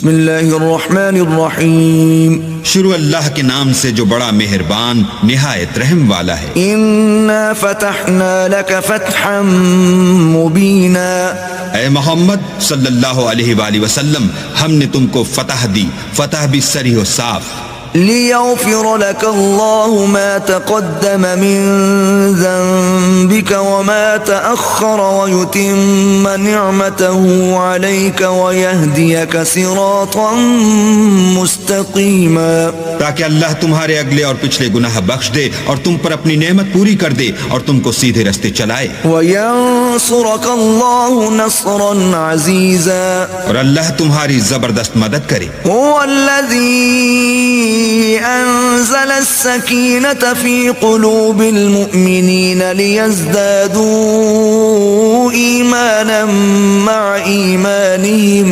बिस्मिल्लाहिर्रहमानिर्रहीम। शुरू अल्लाह के नाम से जो बड़ा मेहरबान निहायत रहम वाला है। इन्ना फतहना लक फतहम मुबीना। ऐ मोहम्मद सल्लल्लाहु अलैहि वसल्लम, हमने तुमको फतह दी, फतह भी सरी हो साफ। लियग़फ़िर लक अल्लाहु मा तक़द्दम मिन ज़ंबिक व मा तअख़्ख़र व युतिम्म निअमतहु अलैक व यहदियक सिरातन मुस्तक़ीमा। ताकि अल्लाह तुम्हारे अगले और पिछले गुनाह बख्श दे और तुम पर अपनी नेमत पूरी कर दे और तुमको सीधे रास्ते चलाए। व यंसुरक अल्लाहु नस्रन अज़ीज़ा। और अल्लाह तुम्हारी जबरदस्त मदद करे। हुवल्लज़ी अंज़ल अस्सकीनत फ़ी क़ुलूबिल मुअमिनीन लियज़दादू ईमानन मअ ईमानिहिम।